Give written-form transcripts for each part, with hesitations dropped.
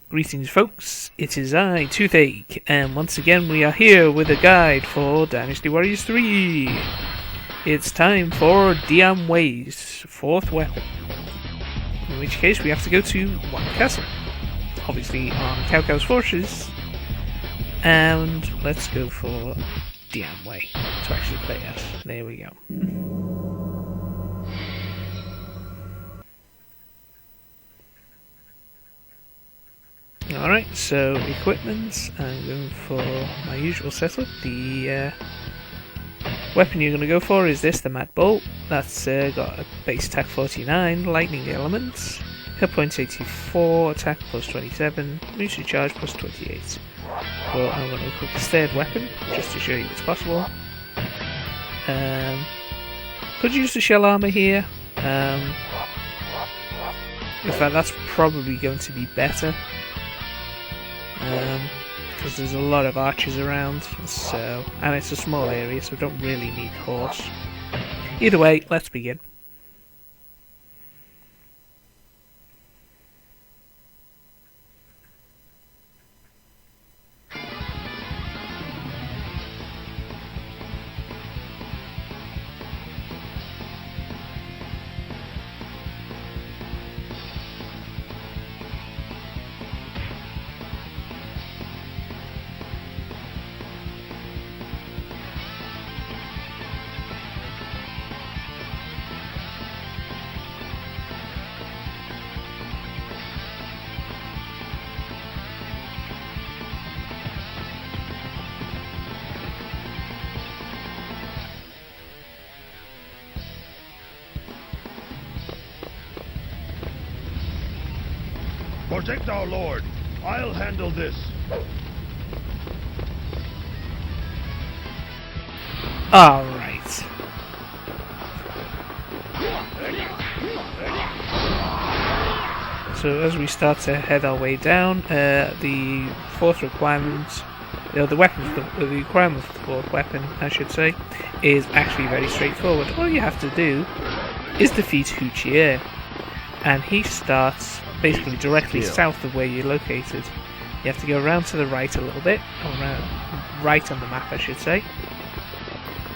Greetings folks, it is I, Toothache, and once again we are here with a guide for Dynasty Warriors 3. It's time for Dian Wei's 4th weapon, in which case we have to go to one castle, obviously on Cao Cao's fortress, and let's go for Dian Wei to actually play as. There we go. Alright, so equipment, I'm going for my usual setup. The weapon you're going to go for is this, the Mad Bolt. That's got a base attack 49, lightning elements, hit points 84, attack plus 27, Musou Charge plus 28. Well, I'm going to equip this 3rd weapon, just to show you what's possible. Could use the shell armor here. In fact, that's probably going to be better. Because there's a lot of archers around, and it's a small area, so we don't really need horse. Either way, let's begin. Protect our lord. I'll handle this. Alright. So as we start to head our way down, the 4th requirement, the requirement for the 4th weapon, I should say, is actually very straightforward. All you have to do is defeat Huchier, and he starts basically directly south of where you're located. You have to go around to the right a little bit, right on the map I should say,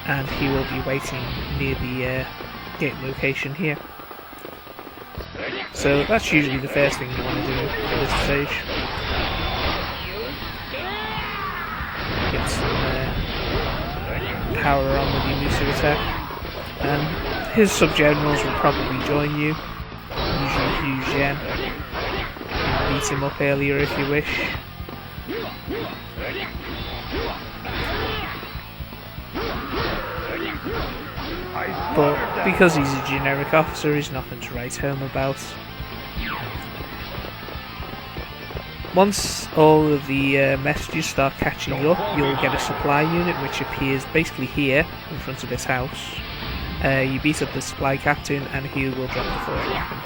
and he will be waiting near the gate location here. So that's usually the first thing you want to do at this stage. Get some power on with your Musou attack, and his sub-generals will probably join you. Usually Hu Zhen. Beat him up earlier if you wish. But because he's a generic officer, he's nothing to write home about. Once all of the messages start catching up, you'll get a supply unit which appears basically here in front of this house. You beat up the supply captain and he will drop the 4th weapon.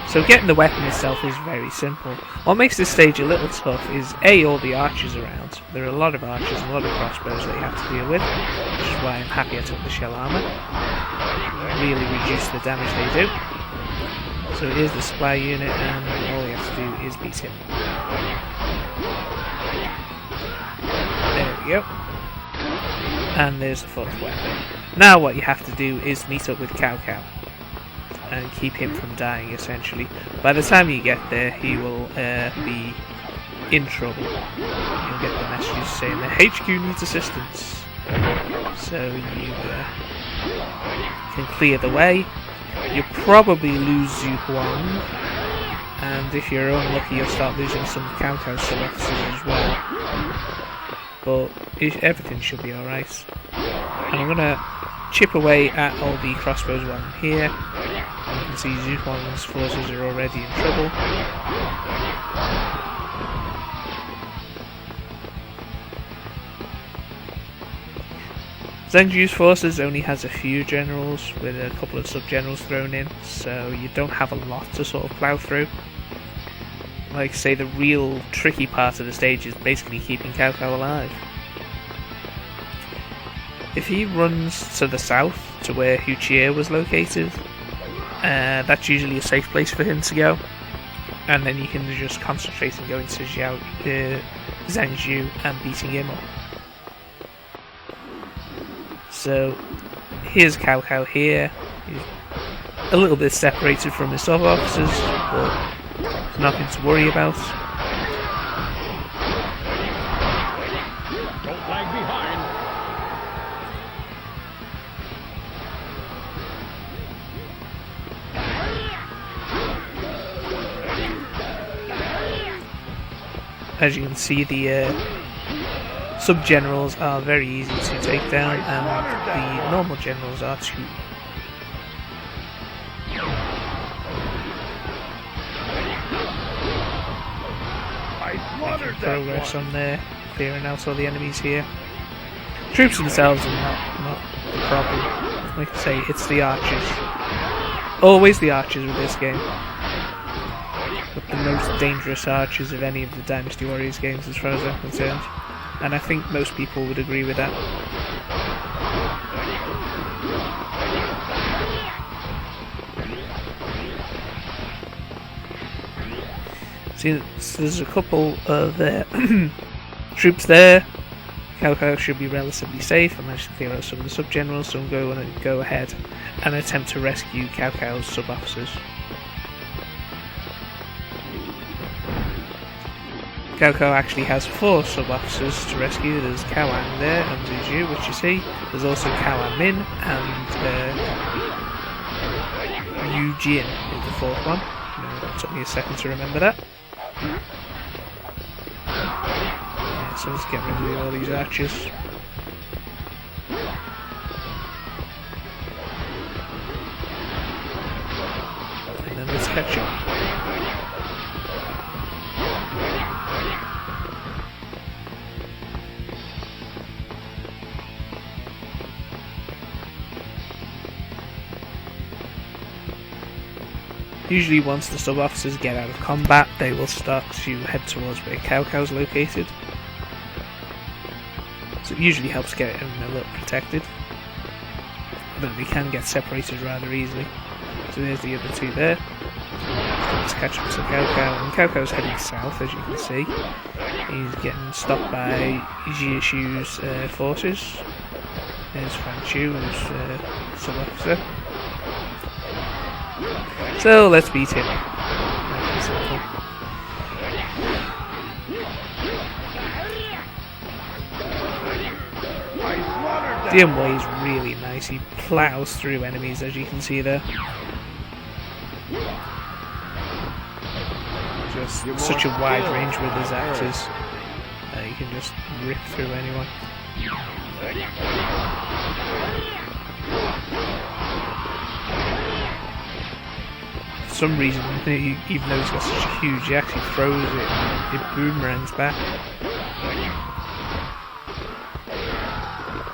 So getting the weapon itself is very simple. What makes this stage a little tough is A, all the archers around. There are a lot of archers and a lot of crossbows that you have to deal with, which is why I'm happy I took the shell armor. Really reduce the damage they do. So here's the supply unit and all you have to do is beat him. There we go. And there's the 4th weapon. Now what you have to do is meet up with Cao Cao and keep him from dying, essentially. By the time you get there, he will be in trouble. You'll get the messages saying the HQ needs assistance. So you can clear the way. You'll probably lose Zhu Huang, and if you're unlucky you'll start losing some Cao Cao sub-officers as well. But everything should be alright. And I'm going to chip away at all the crossbows while I'm here. And you can see Zhu Huang's forces are already in trouble. Zheng Ju's forces only has a few generals with a couple of sub-generals thrown in, so you don't have a lot to sort of plough through. Like I say, the real tricky part of the stage is basically keeping Cao Cao alive. If he runs to the south, to where Huchier was located, that's usually a safe place for him to go. and then you can just concentrate and go into Zhangju and beating him up. So here's Cao Cao here. He's a little bit separated from his sub-officers, but nothing to worry about. Don't lag behind. As you can see, the sub-generals are very easy to take down, and the normal generals are too. Making progress on there, clearing out all the enemies here. Troops themselves are not the problem. Like I say, it's the archers. Always the archers with this game. But the most dangerous archers of any of the Dynasty Warriors games as far as I'm concerned. And I think most people would agree with that. See, so there's a couple of troops there. Cao Cao should be relatively safe. I managed to clear out some of the sub-generals, so I'm going to go ahead and attempt to rescue Cao Cao's sub-officers. Cao Cao actually has 4 sub-officers to rescue. There's Cao Ang there and Zhu, which you see. There's also Cao Min and Yu Jin is the 4th one. It took me a second to remember that. Yeah, so let's get rid of all these archers. And then let's catch up. Usually once the sub-officers get out of combat, they will start to head towards where Cao Cao's located. So it usually helps get him a little protected. But they can get separated rather easily. So there's the other 2 there. Let's catch up to Cao Cao. And Cao Cao's heading south, as you can see. He's getting stopped by Jie Shu's forces. There's Fan Chu, who's sub-officer. So let's beat him. Dian Wei is really nice. He plows through enemies, as you can see there. Just such a wide range with his axes. You can just rip through anyone. For some reason, even though he's got such a huge axe, he throws it and it boomerangs back.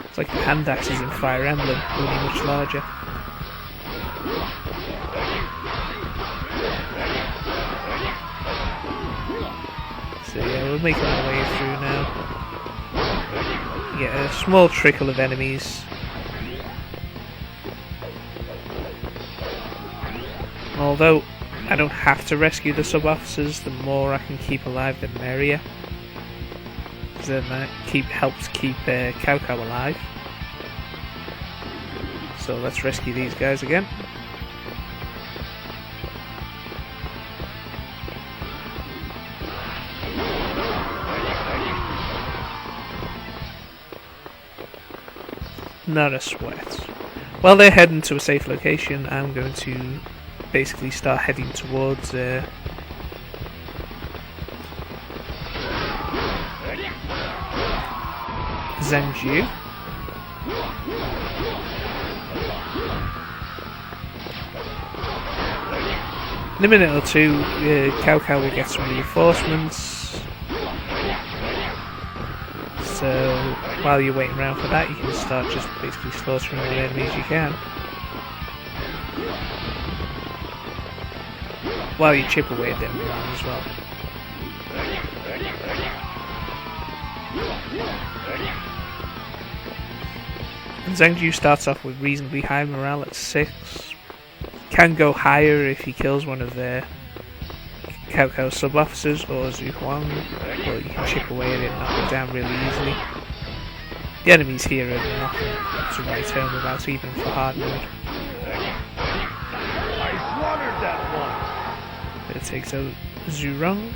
It's like the hand axes in Fire Emblem, only much larger. So yeah, we're making our way through now. Get a small trickle of enemies. Although I don't have to rescue the sub-officers, the more I can keep alive, the merrier. Because then that helps keep Cao Cao alive. So let's rescue these guys again. Not a sweat. While they're heading to a safe location, I'm going to basically start heading towards Zhangju. In a minute or 2, Cao Cao will get some reinforcements. So while you're waiting around for that, you can start just basically slaughtering all the enemies you can. While you chip away at them around as well. And Zhangju starts off with reasonably high morale at 6. Can go higher if he kills one of their Cao Cao sub-officers or Zhu Huang, but you can chip away at it and knock it down really easily. The enemies here are nothing to write home about, even for hard mode. I slaughtered that one. It takes out Zhu Rong.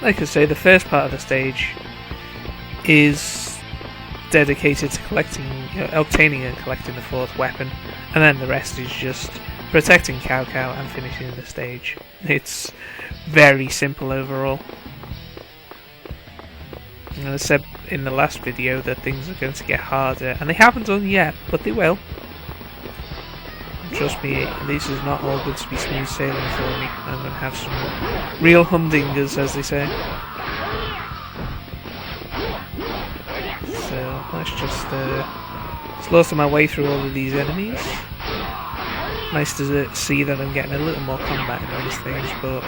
Like I say, the first part of the stage is dedicated to obtaining and collecting the fourth weapon, and then the rest is just protecting Cao Cao and finishing the stage. It's very simple overall. And I said in the last video that things are going to get harder, and they haven't done yet, but they will. Trust me, this is not all going to be smooth sailing for me. I'm going to have some real humdingers, as they say. So let's just slaughter my way through all of these enemies. Nice to see that I'm getting a little more combat in those things, but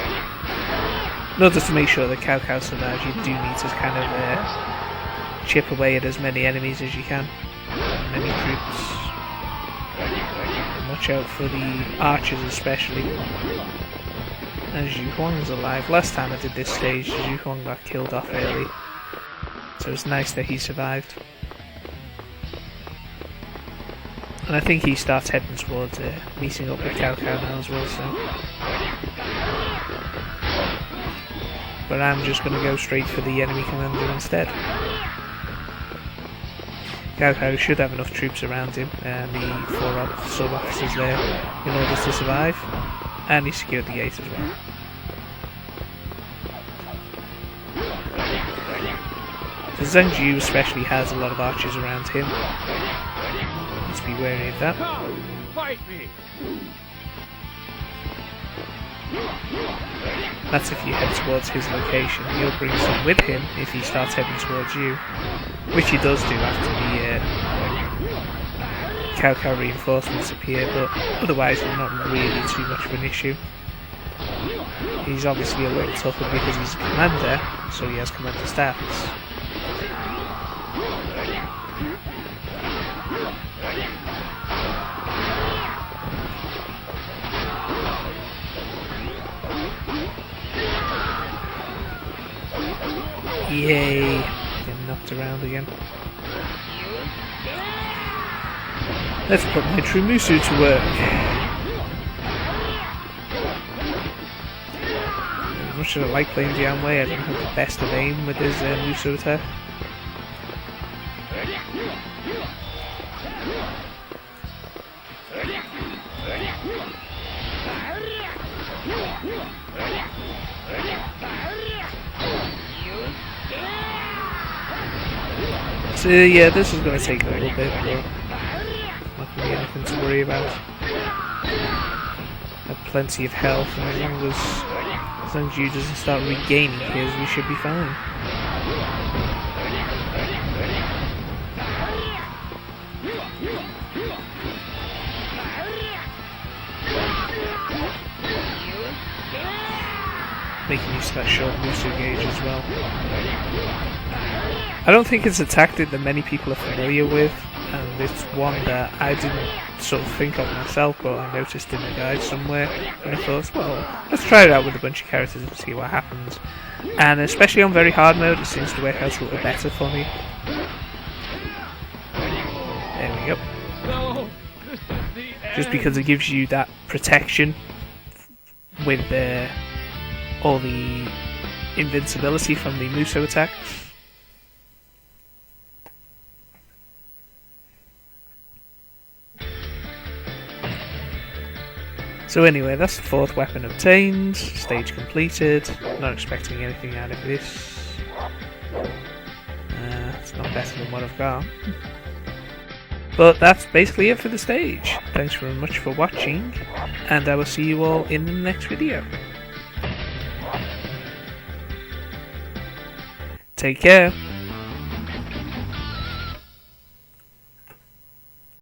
in order to make sure that Cao Cao survives, you do need to kind of chip away at as many enemies as you can. Many troops. Watch out for the archers especially. And Zhu Huang's alive. Last time I did this stage, Zhu Huang got killed off early. So it's nice that he survived. And I think he starts heading towards meeting up with Cao Cao now as well, so. But I'm just going to go straight for the enemy commander instead. Cao Cao should have enough troops around him and the 4 sub-officers there in order to survive, and he secured the gate as well. So Zheng Ju especially has a lot of archers around him. Let's be wary of that. Fight me. That's if you head towards his location. He'll bring some with him if he starts heading towards you, which he does do after the Cao Cao reinforcements appear, but otherwise they're not really too much of an issue. He's obviously a little tougher because he's a commander, so he has commander stats. Yay! Getting knocked around again. Let's put my true Musou to work. As much as I like playing Dian Wei, I don't have the best of aim with his Musou attack. So yeah, this is going to take a little bit, but not going to be anything to worry about. I have plenty of health, and as long as Zheng Ju doesn't start regaining his, we should be fine. Making use of that short Musou gauge as well. I don't think it's a tactic that many people are familiar with, and it's one that I didn't sort of think of myself, but I noticed in the guide somewhere, and I thought, well, let's try it out with a bunch of characters and see what happens. And especially on very hard mode, it seems to work out a little better for me. There we go. No, this is the end. Just because it gives you that protection with all the invincibility from the Musou attacks. So anyway, that's the fourth weapon obtained, stage completed. Not expecting anything out of this. It's not better than what I've got. But that's basically it for the stage. Thanks very much for watching, and I will see you all in the next video. Take care.